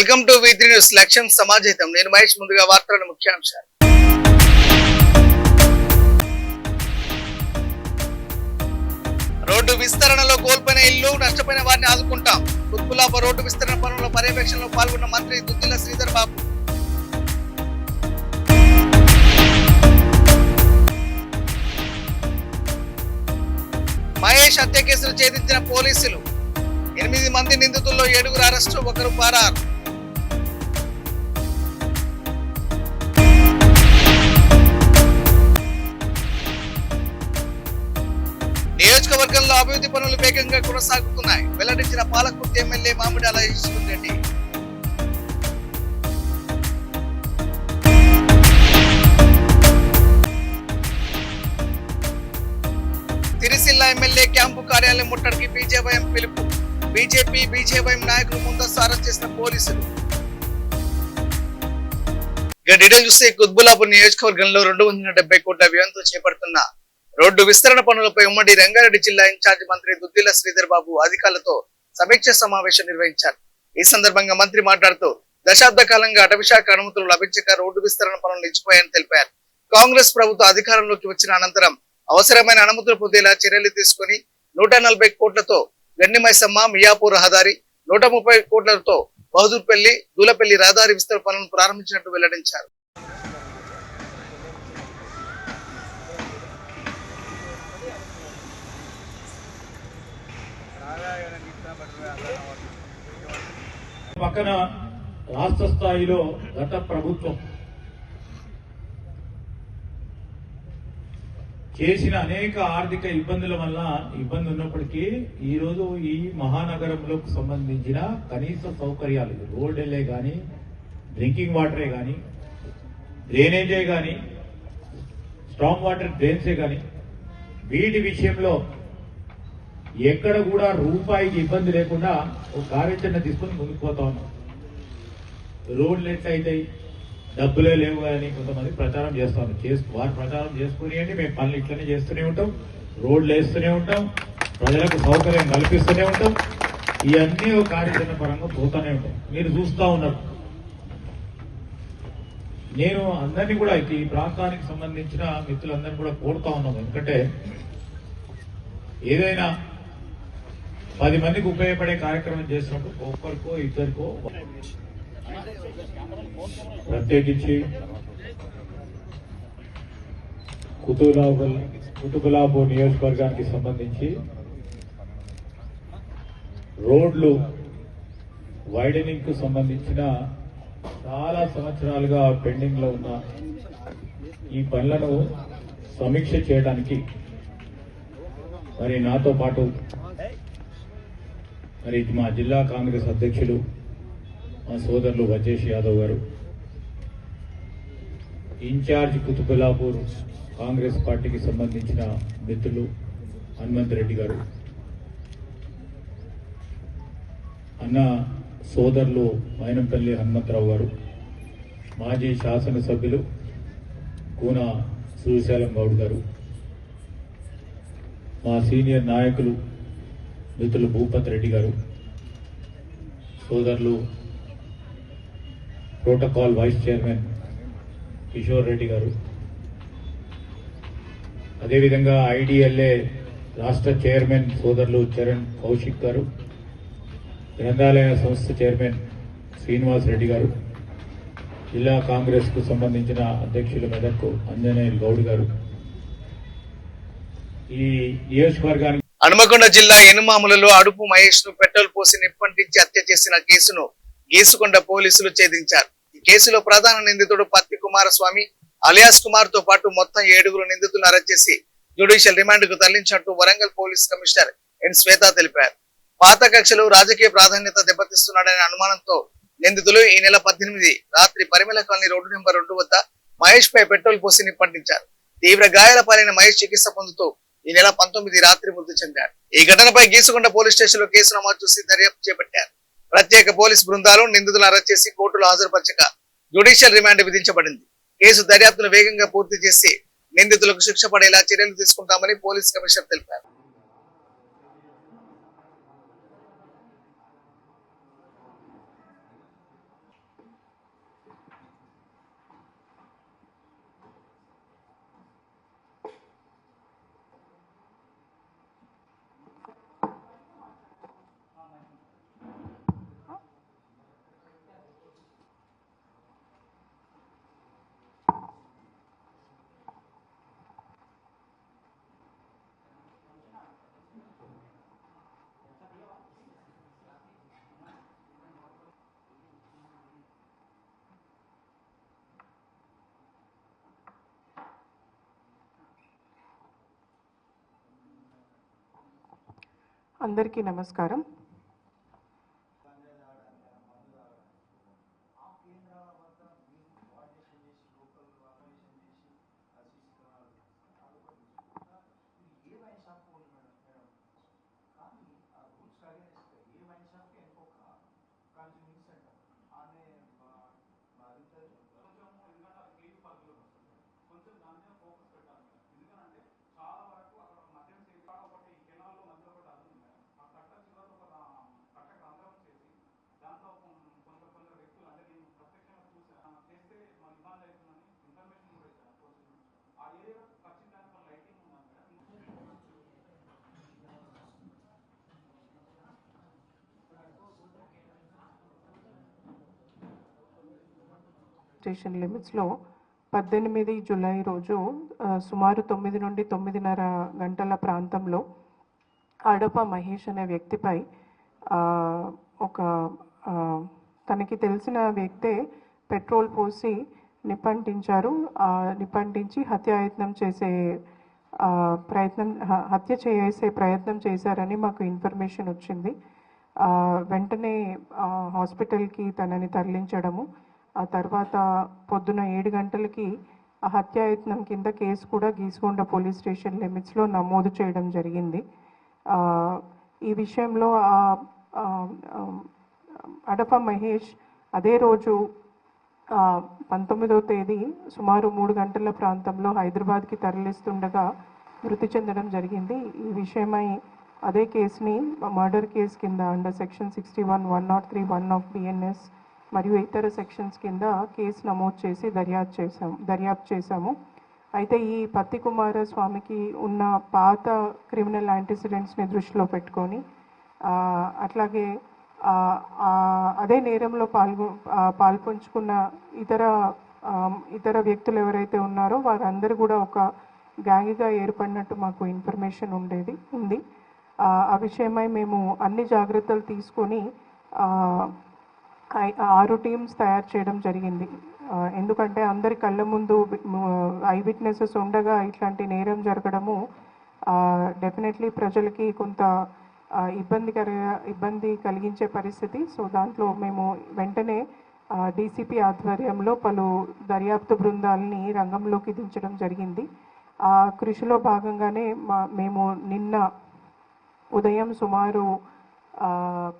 Welcome to V3 news. లక్ష్యం సమాజహితం. నేను మహేష్. ముందుగా వార్తల ముఖ్యాంశాలు. రోడ్డు విస్తరణలో కోల్పోయిన ఇల్లు, నష్టపోయిన వారిని ఆదుకుంటాం. కుత్బుల్లాపూర్ రోడ్డు విస్తరణ పనుల పర్యవేక్షణలో పాల్గొన్న మంత్రి దుద్దిల శ్రీధర్ బాబు. మహేష్ హత్య కేసులు ఛేదించిన పోలీసులు. 8 మంది నిందితుల్లో 7 అరెస్టు, 1 పరారు. నియోజకవర్గంలో అభివృద్ధి పనులు వేగంగా కొనసాగుతున్నాయి. వెల్లడించిన Palakurthi MLA Mamidala Eshwar Reddy. Sircilla MLA camp కార్యాలయం ముట్టడికి బీజేవైఎం పిలుపు. బీజేవైఎం నాయకులు ముందస్తు అరెస్ట్ చేసిన పోలీసులు. ఇక డీటెయిల్ చూస్తే కుత్బుల్లాపూర్ నియోజకవర్గంలో 270 కోట్ల వ్యయంతో చేపడుతున్న రోడ్డు విస్తరణ పనులపై ఉమ్మడి రంగారెడ్డి జిల్లా ఇన్ఛార్జి మంత్రి దుద్దిల శ్రీధర్ బాబు అధికారులతో సమీక్ష సమావేశం నిర్వహించారు. ఈ సందర్భంగా మంత్రి మాట్లాడుతూ దశాబ్ద కాలంగా అటవీశాఖ అనుమతులు లభించక రోడ్డు విస్తరణ పనులు నిలిచిపోయాయని తెలిపారు. కాంగ్రెస్ ప్రభుత్వం అధికారంలోకి వచ్చిన అనంతరం అవసరమైన అనుమతులు పొందేలా చర్యలు తీసుకుని 140 కోట్లతో గండిమైసమ్మ మియాపూర్ రహదారి, 130 కోట్లతో బహదూర్పల్లి దూలపల్లి రహదారి విస్తరణ పనులను ప్రారంభించినట్టు వెల్లడించారు. పక్కన రాష్ట్ర స్థాయిలో గత ప్రభుత్వం చేసిన అనేక ఆర్థిక ఇబ్బందుల వల్ల ఇబ్బంది ఉన్నప్పటికీ ఈరోజు ఈ మహానగరంలో సంబంధించిన కనీస సౌకర్యాలు, రోడ్లే కానీ, డ్రింకింగ్ వాటరే కానీ, డ్రైనేజే కానీ, స్ట్రాంగ్ వాటర్ డ్రైన్సే కానీ, వీటి విషయంలో ఎక్కడ కూడా రూపాయికి ఇబ్బంది లేకుండా ఒక కార్యాచరణ తీసుకుని ముందుకు పోతా ఉన్నాం. రోడ్లు ఎట్లయితాయి, డబ్బులే లేవు అని కొంతమంది ప్రచారం చేస్తాను. వారు ప్రచారం చేసుకుని మేము పనులు ఇట్లనే చేస్తూనే ఉంటాం, రోడ్లు వేస్తూనే ఉంటాం, ప్రజలకు సౌకర్యం కల్పిస్తూనే ఉంటాం. ఇవన్నీ ఒక కార్యాచరణ పరంగా పోతూనే ఉంటాం. మీరు చూస్తూ ఉన్నారు. నేను అందరినీ కూడా ఈ ప్రాంతానికి సంబంధించిన మిత్రులందరినీ కూడా కోరుతా ఉన్నాం. ఎందుకంటే ఏదైనా 10 మందికి ఉపయోగపడే కార్యక్రమం చేసినప్పుడు ఒక్కరికో ఇద్దరికో, ప్రత్యేకించి కుతుబుల్లాపూర్ నియోజకవర్గానికి సంబంధించి రోడ్లు వైడనింగ్ కు సంబంధించిన చాలా సంవత్సరాలుగా పెండింగ్ లో ఉన్న ఈ పనులను సమీక్ష చేయడానికి మరి నాతో పాటు మరి మా జిల్లా కాంగ్రెస్ అధ్యక్షులు మా సోదరులు వజేష్ యాదవ్ గారు, ఇన్ఛార్జ్ కుతుబుల్లాపూర్ కాంగ్రెస్ పార్టీకి సంబంధించిన మిత్రులు హనుమంత్ రెడ్డి గారు, అన్న సోదరులు మైనంపల్లి హనుమంతరావు గారు, మాజీ శాసనసభ్యులు కూన శ్రీశైలం గౌడ్ గారు, మా సీనియర్ నాయకులు మిత్రులు భూపత్ రెడ్డి గారు, సోదరులు protocol vice chairman Kishore Reddy గారు, అదేవిధంగా IDLA రాష్ట్ర చైర్మన్ సోదరులు చరణ్ కౌశిక్ గారు, గ్రంథాలయ సంస్థ చైర్మన్ శ్రీనివాస్ రెడ్డి గారు, జిల్లా కాంగ్రెస్ కు సంబంధించిన అధ్యక్షులు మెదక్ అంజనేయులు గౌడ్ గారు, ఈ నియోజకవర్గానికి హనుమకొండ జిల్లా ఎనుమాములలో అడుపు మహేష్ ను పెట్రోల్ పోసి నిప్పంటించి హత్య చేసిన కేసును గీసుకొండ పోలీసులు ఛేదించారు. ఈ కేసులో ప్రధాన నిందితుడు పత్తి కుమారస్వామి అలియాస్ కుమార్ తో పాటు మొత్తం 7 నిందితులను అరెస్ట్ చేసి జ్యుడిషియల్ రిమాండ్ కు తరలించినట్టు వరంగల్ పోలీస్ కమిషనర్ ఎన్ శ్వేత తెలిపారు. పాత కక్షలు రాజకీయ ప్రాధాన్యత దెబ్బతీస్తున్నాడనే అనుమానంతో నిందితులు ఈ నెల 18 రాత్రి పరిమళ కాలనీ రోడ్డు నెంబర్ 2 వద్ద మహేష్ పై పెట్రోల్ పోసి నిప్పంటించారు. తీవ్ర గాయాల పాలైన మహేష్ చికిత్స పొందుతూ ఈ నెల 19 రాత్రి మృతి చెందాడు. ఈ ఘటనపై గీసుకొండ పోలీస్ స్టేషన్ లో కేసు నమోదు చేసి దర్యాప్తు చేపట్టారు. ప్రత్యేక పోలీసు బృందాలు నిందితులను అరెస్ట్ చేసి కోర్టులో హాజరుపరచక జ్యుడిషియల్ రిమాండ్ విధించబడింది. కేసు దర్యాప్తును వేగంగా పూర్తి చేసి నిందితులకు శిక్ష పడేలా చర్యలు తీసుకుంటామని పోలీస్ కమిషనర్ తెలిపారు. అందరికీ నమస్కారం. స్టేషన్ లిమిట్స్లో 18 జూలై రోజు సుమారు 9 నుండి 9:30 గంటల ప్రాంతంలో అడప మహేష్ అనే వ్యక్తిపై ఒక తనకి తెలిసిన వ్యక్తే పెట్రోల్ పోసి నిప్పంటించి హత్య చేసే ప్రయత్నం చేశారని మాకు ఇన్ఫర్మేషన్ వచ్చింది. వెంటనే హాస్పిటల్కి తనని తరలించడము, ఆ తర్వాత పొద్దున 7 గంటలకి ఆ హత్యాయత్నం కింద కేసు కూడా గీసుకొండ పోలీస్ స్టేషన్ లిమిట్స్లో నమోదు చేయడం జరిగింది. ఈ విషయంలో అడప మహేష్ అదే రోజు 19వ తేదీ సుమారు 3 గంటల ప్రాంతంలో హైదరాబాద్కి తరలిస్తుండగా మృతి చెందడం జరిగింది. ఈ విషయమై అదే కేసుని మర్డర్ కేసు కింద అండర్ సెక్షన్ 61, 103, 1 ఆఫ్ BNS మరియు ఇతర సెక్షన్స్ కింద కేసు నమోదు చేసి దర్యాప్తు చేశాము. అయితే ఈ పత్తి కుమారస్వామికి ఉన్న పాత క్రిమినల్ యాంటిసిడెంట్స్ని దృష్టిలో పెట్టుకొని అట్లాగే అదే నేరంలో పాల్పంచుకున్న ఇతర వ్యక్తులు ఎవరైతే ఉన్నారో వారందరూ కూడా ఒక గ్యాంగ్గా ఏర్పడినట్టు మాకు ఇన్ఫర్మేషన్ ఉంది. ఆ విషయమై మేము అన్ని జాగ్రత్తలు తీసుకొని 6 టీమ్స్ తయారు చేయడం జరిగింది. ఎందుకంటే అందరి కళ్ళ ముందు ఐ విట్నెసెస్ ఉండగా ఇట్లాంటి నేరం జరగడము డెఫినెట్లీ ప్రజలకి కొంత ఇబ్బంది కలిగించే పరిస్థితి. సో దాంట్లో మేము వెంటనే DCP ఆధ్వర్యంలో పలు దర్యాప్తు బృందాలని రంగంలోకి దించడం జరిగింది. ఆ కృషిలో భాగంగానే మేము నిన్న ఉదయం సుమారు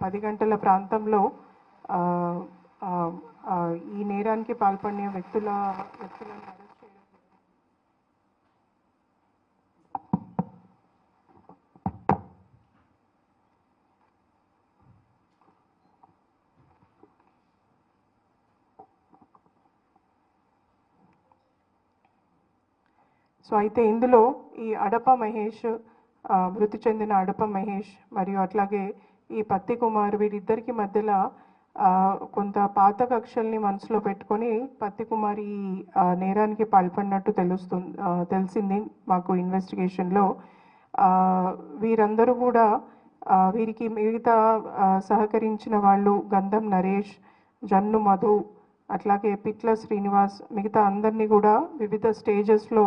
10 గంటల ప్రాంతంలో ఈ నేరానికి పాల్పడిన వ్యక్తులను అరెస్ట్ చేయడం. సో అయితే ఇందులో ఈ అడప మహేష్, మృతి చెందిన అడప మహేష్ మరియు అట్లాగే ఈ పత్తి కుమార్ వీరిద్దరికి మధ్యలో కొంత పాత కక్షల్ని మనసులో పెట్టుకొని పత్తి కుమార్ ఈ నేరానికి పాల్పడినట్టు తెలిసింది మాకు ఇన్వెస్టిగేషన్లో. వీరందరూ కూడా వీరికి మిగతా సహకరించిన వాళ్ళు గంధం నరేష్, జన్ను మధు, అట్లాగే పిట్ల శ్రీనివాస్, మిగతా అందరినీ కూడా వివిధ స్టేజెస్లో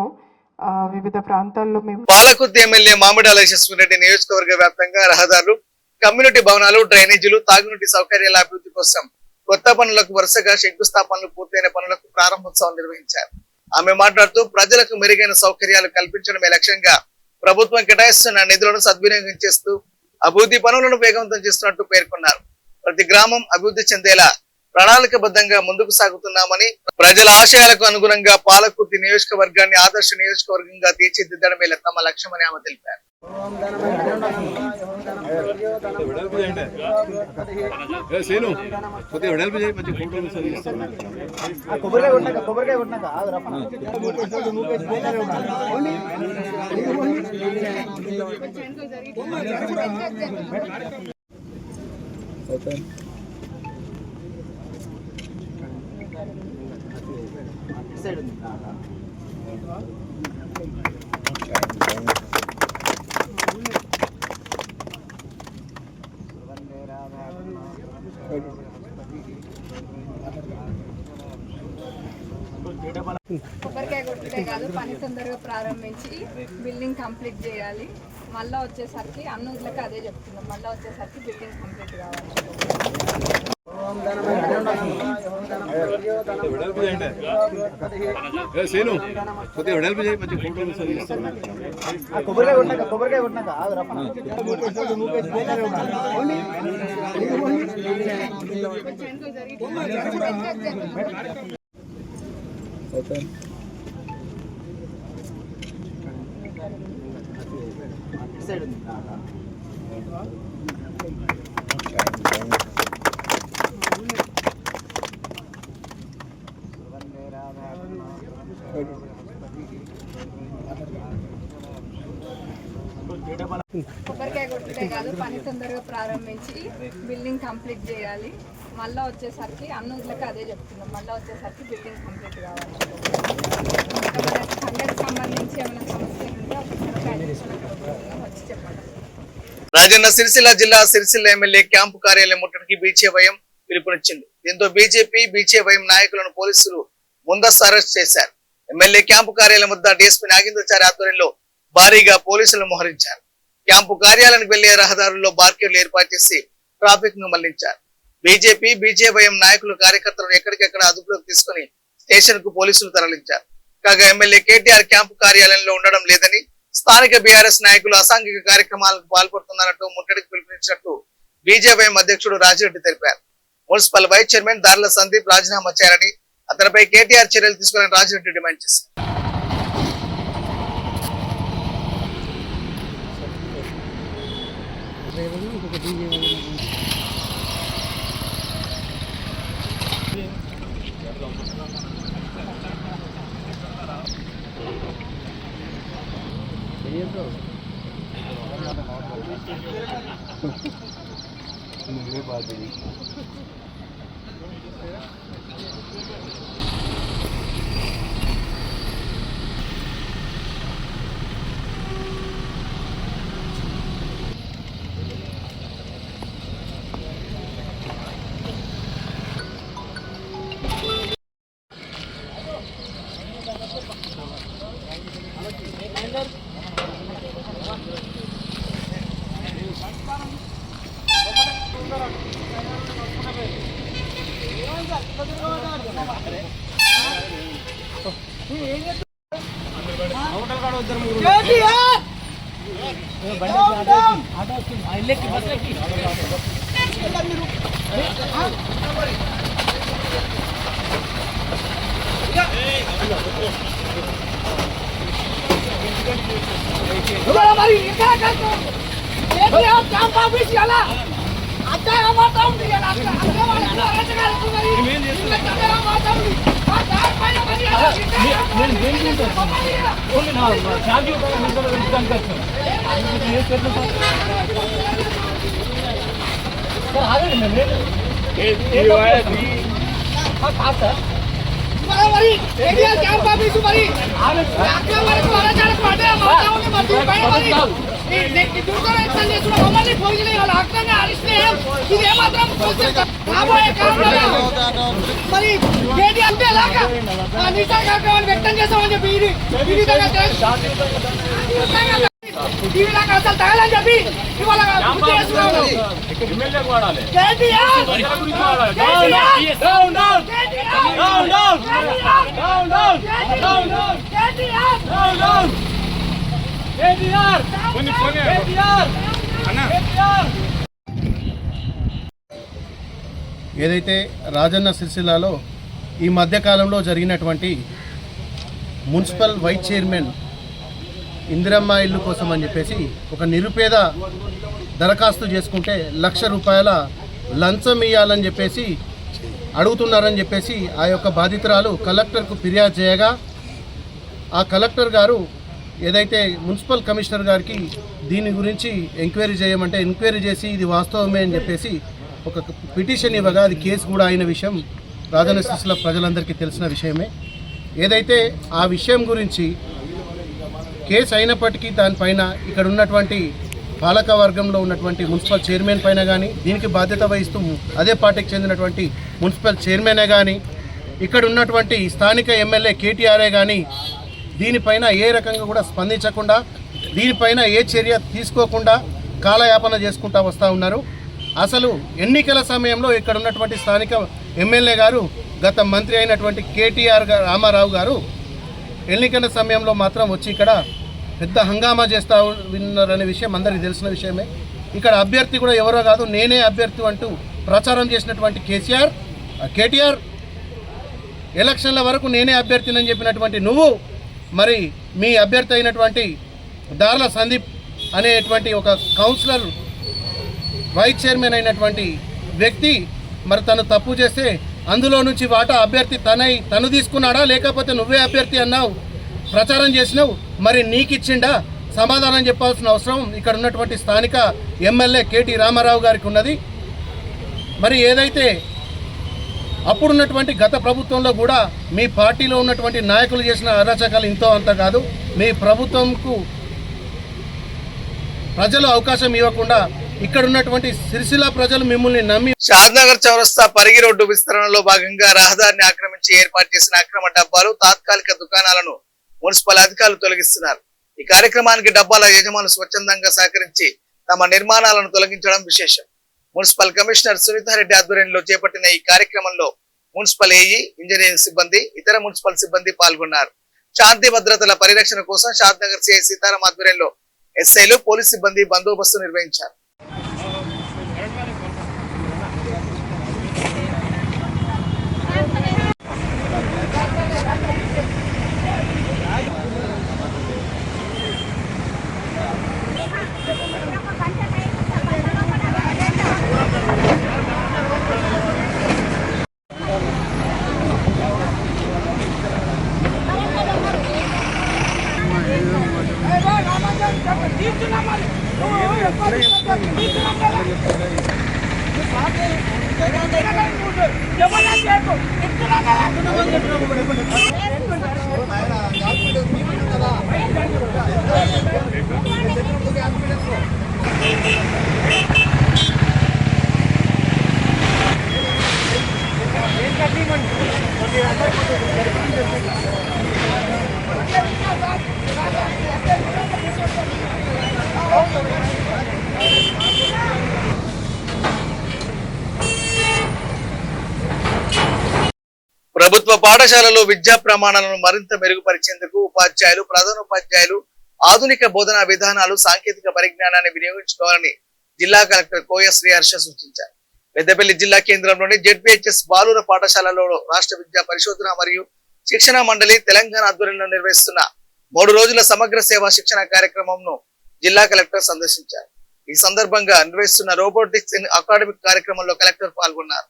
వివిధ ప్రాంతాల్లో మేము పాలకుర్తి ఎమ్మెల్యే మామిడాల యశస్విరెడ్డి నియోజకవర్గ వ్యాప్తంగా రహదారులు, కమ్యూనిటీ భవనాలు, డ్రైనేజీలు, తాగునీటి సౌకర్యాల అభివృద్ధి కోసం కొత్త పనులకు వరుసగా శంకుస్థాపనలు పూర్తయిన పనులకు ప్రారంభోత్సవం నిర్వహించారు. ఆమె మాట్లాడుతూ ప్రజలకు మెరుగైన సౌకర్యాలు కల్పించడమే లక్ష్యంగా ప్రభుత్వం కేటాయిస్తున్న నిధులను సద్వినియోగం చేస్తూ అభివృద్ధి పనులను వేగవంతం చేస్తున్నట్టు పేర్కొన్నారు. ప్రతి గ్రామం అభివృద్ధి చెందేలా ప్రణాళికబద్ధంగా ముందుకు సాగుతున్నామని, ప్రజల ఆశయాలకు అనుగుణంగా పాలకుర్తి నియోజకవర్గాన్ని ఆదర్శ నియోజకవర్గంగా తీర్చిదిద్దడమే తమ లక్ష్యమని ఆమె తెలిపారు. కొబ్బరికాయ కొట్టుడే కాదు, పని తొందరగా ప్రారంభించి బిల్డింగ్ కంప్లీట్ చేయాలి. మళ్ళీ వచ్చేసరికి అన్నులకు అదే చెప్తున్నాం, మళ్ళీ వచ్చేసరికి బిల్డింగ్ కంప్లీట్ కావాలి. కొబ్బరికాయ కొట్టుడే కాదు, పని తొందరగా ప్రారంభించి బిల్డింగ్ కంప్లీట్ చేయాలి. మళ్ళీ వచ్చేసరికి అన్నులకు అదే చెప్తున్నాం, మళ్ళీ వచ్చేసరికి బిల్డింగ్ కంప్లీట్ కావాలి. మనకి ఫండ్కి సంబంధించి ఏమైనా సమస్యలు ఉంటే ఒకసారి వచ్చి చెప్పండి. రాజన్న సిరిసిల్ల జిల్లా సిరిసిల్ల ఎమ్మెల్యే క్యాంపు కార్యాలయం ముట్టడికి బీజేవైఎం పిలుపునిచ్చింది. దీంతో బీజేపీ బీజేవైఎం నాయకులను పోలీసులు ముందస్తు అరెస్ట్ చేశారు. ఎమ్మెల్యే క్యాంపు కార్యాలయం వద్ద డీఎస్పీ నాగేంద్రచారి ఆధ్వర్యంలో భారీగా పోలీసులు మోహరించారు. క్యాంపు కార్యాలయానికి వెళ్లే రహదారుల్లో బార్కెట్లు ఏర్పాటు చేసి ట్రాఫిక్ ను మళ్లించారు. బీజేపీ బీజేవైఎం నాయకులు కార్యకర్తలను ఎక్కడికెక్కడ అదుపులోకి తీసుకుని స్టేషన్ కు పోలీసులు తరలించారు. కాగా ఎమ్మెల్యే కేటీఆర్ క్యాంపు కార్యాలయంలో ఉండడం లేదని, స్థానిక బీఆర్ఎస్ నాయకులు అసాంఘిక కార్యక్రమాలకు పాల్పడుతున్నారంటూ ముట్టడికి పిలుపునిచ్చినట్టు బీజేవైఎం అధ్యక్షుడు రాజిరెడ్డి తెలిపారు. మున్సిపల్ వైస్ చైర్మన్ దార్ల సందీప్ రాజీనామా చేయాలని, అతనిపై కేటీఆర్ చర్యలు తీసుకోవాలని రాజిరెడ్డి డిమాండ్ చేశారు. వ్యక్తం చేస్తామని చెప్పి అసలు తగలని చెప్పి ఇవాళ ఏదైతే రాజన్న సిరిసిల్లాలో ఈ మధ్యకాలంలో జరిగినటువంటి మున్సిపల్ వైస్ చైర్మన్ ఇందిరమ్మ ఇల్లు కోసం అని చెప్పేసి ఒక నిరుపేద దరఖాస్తు చేసుకుంటే ₹1,00,000 లంచం ఇవ్వాలని చెప్పేసి అడుగుతున్నారని చెప్పేసి ఆ యొక్క బాధితురాలు కలెక్టర్కు ఫిర్యాదు చేయగా ఆ కలెక్టర్ గారు ఏదైతే మున్సిపల్ కమిషనర్ గారికి దీని గురించి ఎంక్వైరీ చేయమంటే ఎంక్వైరీ చేసి ఇది వాస్తవమే అని చెప్పేసి ఒక పిటిషన్ ఇవ్వగా అది కేసు కూడా అయిన విషయం రాజన్న సిరిసిల్ల ప్రజలందరికీ తెలిసిన విషయమే. ఏదైతే ఆ విషయం గురించి కేసు అయినప్పటికీ దానిపైన ఇక్కడ ఉన్నటువంటి పాలక వర్గంలో ఉన్నటువంటి మున్సిపల్ చైర్మన్ పైన కానీ దీనికి బాధ్యత వహిస్తూ అదే పార్టీకి చెందినటువంటి మున్సిపల్ చైర్మనే కానీ ఇక్కడ ఉన్నటువంటి స్థానిక ఎమ్మెల్యే కేటీఆర్ఏ కానీ దీనిపైన ఏ రకంగా కూడా స్పందించకుండా, దీనిపైన ఏ చర్య తీసుకోకుండా కాలయాపన చేసుకుంటూ వస్తూ ఉన్నారు. అసలు ఎన్నికల సమయంలో ఇక్కడ ఉన్నటువంటి స్థానిక ఎమ్మెల్యే గారు, గత మంత్రి అయినటువంటి కేటీఆర్ రామారావు గారు ఎన్నికల సమయంలో మాత్రం వచ్చి ఇక్కడ పెద్ద హంగామా చేస్తూ ఉన్నారనే విషయం అందరికీ తెలిసిన విషయమే. ఇక్కడ అభ్యర్థి కూడా ఎవరో కాదు, నేనే అభ్యర్థి అంటూ ప్రచారం చేసినటువంటి కేటీఆర్ ఎలక్షన్ల వరకు నేనే అభ్యర్థినని చెప్పినటువంటి నువ్వు మరి మీ అభ్యర్థి అయినటువంటి దార్ల సందీప్ అనేటువంటి ఒక కౌన్సిలర్ వైస్ చైర్మన్ అయినటువంటి వ్యక్తి మరి తను తప్పు చేస్తే అందులో నుంచి వాటా అభ్యర్థి తను తీసుకున్నాడా, లేకపోతే నువ్వే అభ్యర్థి అన్నావు ప్రచారం చేసినావు, మరి నీకిచ్చిండా? సమాధానం చెప్పాల్సిన అవసరం ఇక్కడ ఉన్నటువంటి స్థానిక ఎమ్మెల్యే కేటీ రామారావు గారికి ఉన్నది. మరి ఏదైతే అప్పుడున్నటువంటి గత ప్రభుత్వంలో కూడా మీ పార్టీలో ఉన్నటువంటి నాయకులు చేసిన అరాచకాలు ఇంతో అంత కాదు. మీ ప్రభుత్వంకు ప్రజలు అవకాశం ఇవ్వకుండా ఇక్కడ ఉన్నటువంటి సిరిసిల్ల ప్రజలు మిమ్మల్ని నమ్మి షాద్నగర్ చౌరస్తా పరిగి రోడ్డు విస్తరణలో భాగంగా రహదారిని ఆక్రమించి ఏర్పాటు చేసిన అక్రమ డబ్బాలు, తాత్కాలిక దుకాణాలను మున్సిపల్ అధికారులు తొలగిస్తున్నారు. ఈ కార్యక్రమానికి డబ్బాల యజమానులు స్వచ్ఛందంగా సహకరించి తమ నిర్మాణాలను తొలగించడం విశేషం. మున్సిపల్ కమిషనర్ సునీతారెడ్డి ఆధ్వర్యంలో చేపట్టిన ఈ కార్యక్రమంలో మున్సిపల్ ఏఈ, ఇంజనీరింగ్ సిబ్బంది, ఇతర మున్సిపల్ సిబ్బంది పాల్గొన్నారు. శాంతి భద్రతల పరిరక్షణ కోసం షాద్నగర్ సిఐ సీతారాం ఆధ్వర్యంలో ఎస్ఐలు, పోలీస్ సిబ్బంది బందోబస్తు నిర్వహించారు. ప్రభుత్వ పాఠశాలలో విద్యా ప్రమాణాలను మరింత మెరుగుపరిచేందుకు ఉపాధ్యాయులు, ప్రధానోపాధ్యాయులు ఆధునిక బోధనా విధానాలు, సాంకేతిక పరిజ్ఞానాన్ని వినియోగించుకోవాలని జిల్లా కలెక్టర్ కోయ శ్రీహర్ష సూచించారు. పెద్దపల్లి జిల్లా కేంద్రంలోని జెడ్పీహెచ్ఎస్ బాలుర పాఠశాలలో రాష్ట్ర విద్యా పరిశోధన మరియు శిక్షణ మండలి తెలంగాణ ఆధ్వర్యంలో నిర్వహిస్తున్న 3 రోజుల సమగ్ర సేవా శిక్షణ కార్యక్రమంను జిల్లా కలెక్టర్ సందర్శించారు. ఈ సందర్భంగా నిర్వహిస్తున్న రోబోటిక్స్ ఇన్ అకాడమిక్ కార్యక్రమంలో కలెక్టర్ పాల్గొన్నారు.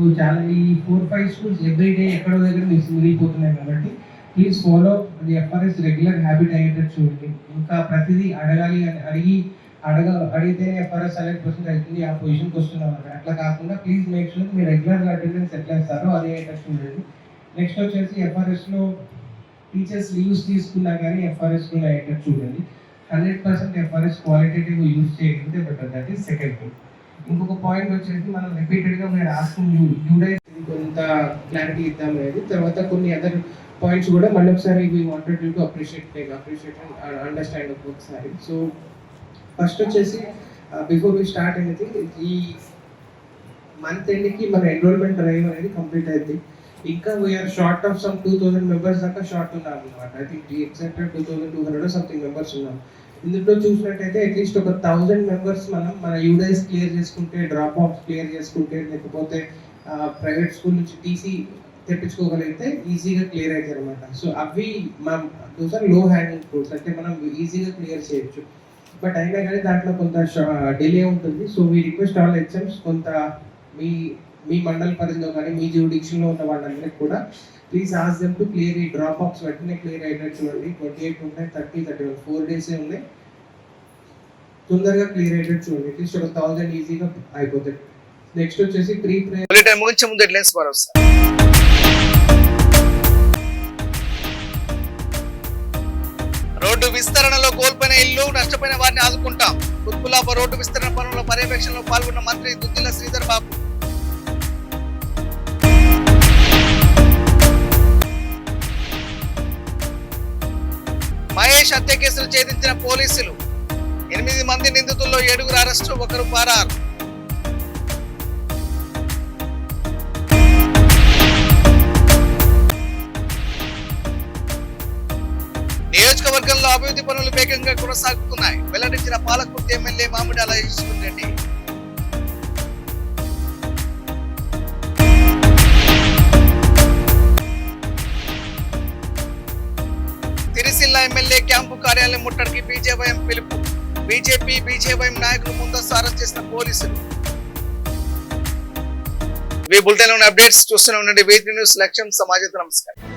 సో చాలా ఈ 4-5 స్కూల్స్ ఎవ్రీడే ఎక్కడో దగ్గర మిగిలిపోతున్నాయి కాబట్టి ప్లీజ్ ఫాలో అది ఎఫ్ఆర్ఎస్ రెగ్యులర్ హ్యాబిట్ అయ్యేటట్టు చూడండి. ఇంకా ప్రతిదీ అడగాలి అని అడిగితేనే ఎఫ్ఆర్ఎస్ 100% అవుతుంది, ఆ పొజిషన్కి వస్తున్నాం అక్కడ. అట్లా కాకుండా ప్లీజ్ మేక్ షూర్ మీరు రెగ్యులర్ అటెండెన్స్ ఎట్లా ఇస్తారో అదే అయ్యేటట్టు చూడండి. నెక్స్ట్ వచ్చేసి ఎఫ్ఆర్ఎస్లో టీచర్స్ లీవ్స్ తీసుకున్నా కానీ ఎఫ్ఆర్ఎస్లో అయ్యేటట్టు చూడండి. 100% ఎఫ్ఆర్ఎస్ క్వాలిటేటివ్ యూజ్ చేయగలిగితే better. That is second thing. ఇంకొక పాయింట్ వచ్చేసి మనం రిపీటెడ్గా మీరు ఆస్కింగ్ యూ డైస్ కొంత క్లారిటీ ఇద్దాం అనేది. తర్వాత కొన్ని అదర్ పాయింట్స్ కూడా మళ్ళీ ఒకసారి we wanted you to appreciate and understand ఒకసారి. సో ఫస్ట్ వచ్చేసి బిఫోర్ వీ స్టార్ట్ ఎనీథింగ్, ఈ మంత్ ఎండ్కి మన ఎన్రోల్మెంట్ డ్రైవ్ అనేది కంప్లీట్ అయింది. ఇంకా we're short of some 2000 members దాకా షార్ట్ ఉన్నాం అనమాట. I think exact 2200 something members ఉన్నాం. ఇందులో చూసినట్టయితే అట్లీస్ట్ ఒక 1000 మెంబర్స్ మన యూడైస్ క్లియర్ చేసుకుంటే, డ్రాప్ ఆఫ్స్ క్లియర్ చేసుకుంటే, లేకపోతే ప్రైవేట్ స్కూల్ నుంచి టీసీ తెప్పించుకోగలిగితే ఈజీగా క్లియర్ అవుతాయి అనమాట. సో అవి దోస్ ఆర్ లో హ్యాంగింగ్ ఫ్రూట్స్, అంటే మనం ఈజీగా క్లియర్ చేయొచ్చు. బట్ అయినా కానీ దాంట్లో కొంత డిలే ఉంటుంది. So we request all HMs కొంత మీ మండల పరిధిలో కానీ మీ జ్యూడిక్షన్లో ఉన్న వాళ్ళందరికీ కూడా please ask them to clear ఈ డ్రాప్ ఆఫ్స్ వెంటనే క్లియర్ అయినట్టు చూడండి. 28 ఉన్నాయి, 30, 31 4 డేసే ఉన్నాయి. తొందరగా క్లియర్ అయ్యేటట్టు చూడండి. అట్లీస్ట్ ఒక 1000 ఈజీగా అయిపోతుంది. నెక్స్ట్ వచ్చేసి ప్రీ బులెటిన్ ముగించే ముందు హెడ్లైన్స్ మరోసారి. రోడ్డు విస్తరణలో కోల్పోయిన ఇల్లు, నష్టపోయిన వారిని ఆదుకుంటాం. కుత్బుల్లాపూర్ రోడ్డు విస్తరణ పనుల పర్యవేక్షణలో పాల్గొన్న మంత్రి దుద్దిల్ల శ్రీధర్ బాబు. మహేష్ హత్య కేసులు ఛేదించిన పోలీసులు. 8 మంది నిందితుల్లో 7 అరెస్టు, 1 పరారు. నియోజకవర్గంలో అభివృద్ధి పనులు వేగంగా కొనసాగుతున్నాయి, వెల్లడించిన Palakurthi MLA Mamidala Eshwar Reddy. Sircilla MLA camp కార్యాలయం ముట్టడికి బీజేవైఎం పిలుపు. బీజేవైఎం నాయకులు ముందస్తు అరెస్ట్ చేసిన పోలీసులు. ఈ బులెటిన్ లోని అప్డేట్స్ చూస్తూనే ఉండండి. V3 న్యూస్, లక్ష్యం సమాజం. నమస్కారం.